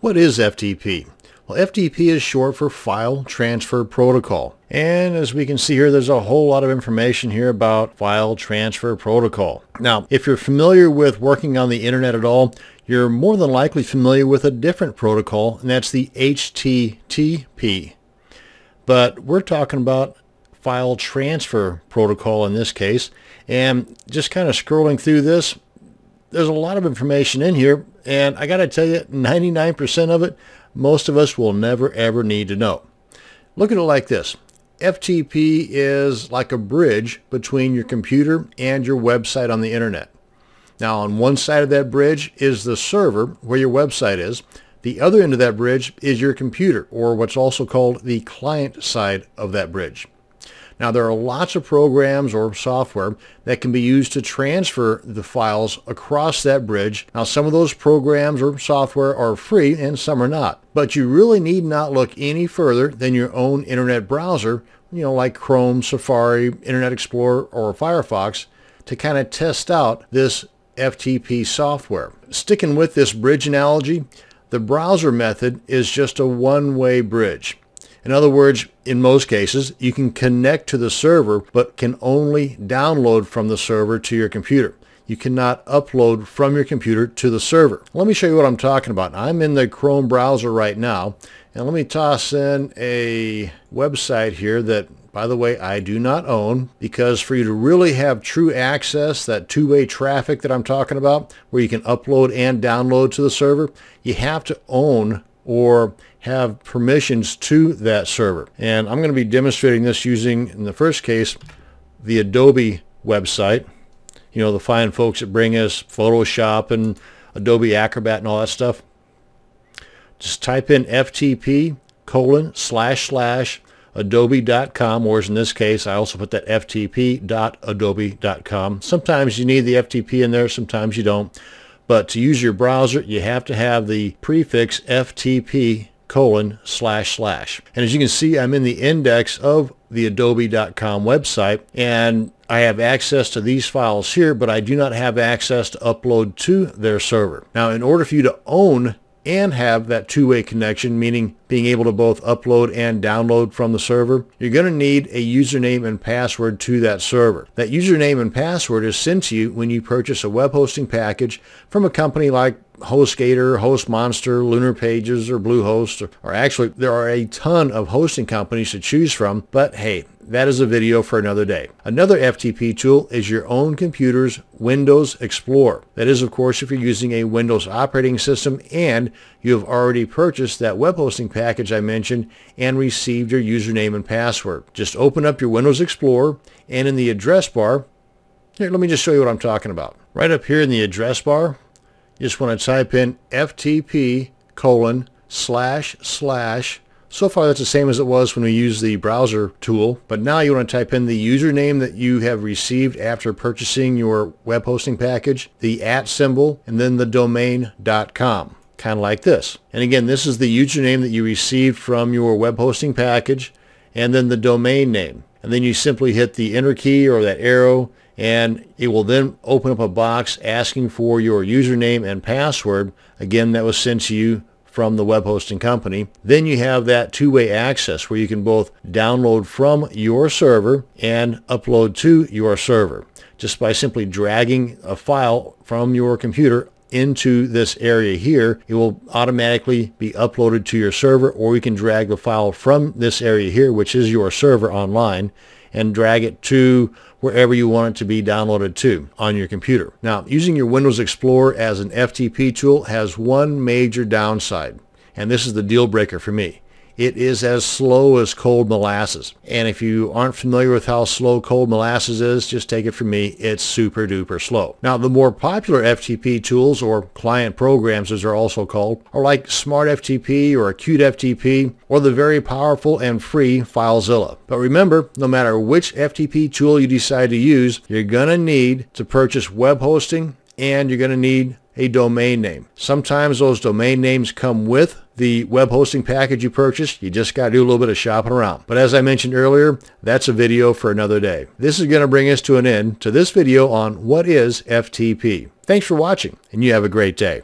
What is FTP? Well, FTP is short for File Transfer Protocol. And as we can see here, there's a whole lot of information here about File Transfer Protocol. Now, if you're familiar with working on the internet at all, you're more than likely familiar with a different protocol, and that's the HTTP. But we're talking about File Transfer Protocol in this case. And just kind of scrolling through this, there's a lot of information in here, and I got to tell you, 99% of it, most of us will never ever need to know. Look at it like this. FTP is like a bridge between your computer and your website on the internet. Now, on one side of that bridge is the server where your website is. The other end of that bridge is your computer, or what's also called the client side of that bridge. Now, there are lots of programs or software that can be used to transfer the files across that bridge. Now, some of those programs or software are free and some are not. But you really need not look any further than your own internet browser, like Chrome, Safari, Internet Explorer, or Firefox, to kind of test out this FTP software. Sticking with this bridge analogy, the browser method is just a one-way bridge. In other words, in most cases, you can connect to the server, but can only download from the server to your computer. You cannot upload from your computer to the server. Let me show you what I'm talking about. I'm in the Chrome browser right now, and let me toss in a website here that, by the way, I do not own, because for you to really have true access, that two-way traffic that I'm talking about, where you can upload and download to the server, you have to own or have permissions to that server. And I'm going to be demonstrating this using, in the first case, the Adobe website. The fine folks that bring us Photoshop and Adobe Acrobat and all that stuff. Just type in FTP://adobe.com, or as in this case, I also put that ftp.adobe.com. Sometimes you need the FTP in there, sometimes you don't. But to use your browser, you have to have the prefix FTP://. And as you can see, I'm in the index of the adobe.com website, and I have access to these files here, but I do not have access to upload to their server. Now, in order for you to own and have that two-way connection, meaning being able to both upload and download from the server, you're going to need a username and password to that server. That username and password is sent to you when you purchase a web hosting package from a company like HostGator, HostMonster, Lunar Pages, or Bluehost, or actually there are a ton of hosting companies to choose from, but hey, that is a video for another day. Another FTP tool is your own computer's Windows Explorer. That is, of course, if you're using a Windows operating system and you have already purchased that web hosting package I mentioned and received your username and password. Just open up your Windows Explorer, and in the address bar, here, let me just show you what I'm talking about. Right up here in the address bar, you just want to type in FTP://. So far, that's the same as it was when we used the browser tool. But now you want to type in the username that you have received after purchasing your web hosting package, the @ symbol, and then the domain.com. Kind of like this. And again, this is the username that you received from your web hosting package, and then the domain name. And then you simply hit the enter key or that arrow, and it will then open up a box asking for your username and password. Again, that was sent to you from the web hosting company. Then you have that two-way access where you can both download from your server and upload to your server. Just by simply dragging a file from your computer into this area here, it will automatically be uploaded to your server, or you can drag the file from this area here, which is your server online, and drag it to wherever you want it to be downloaded to on your computer. Now, using your Windows Explorer as an FTP tool has one major downside, and this is the deal breaker for me. It is as slow as cold molasses. And if you aren't familiar with how slow cold molasses is, just take it from me, it's super duper slow. Now, the more popular FTP tools, or client programs as they're also called, are like Smart FTP or Acute FTP, or the very powerful and free FileZilla. But remember, no matter which FTP tool you decide to use, you're going to need to purchase web hosting, and you're going to need a domain name. Sometimes those domain names come with the web hosting package you purchased. You just got to do a little bit of shopping around. But as I mentioned earlier, that's a video for another day. This is going to bring us to an end to this video on what is FTP. Thanks for watching, and you have a great day.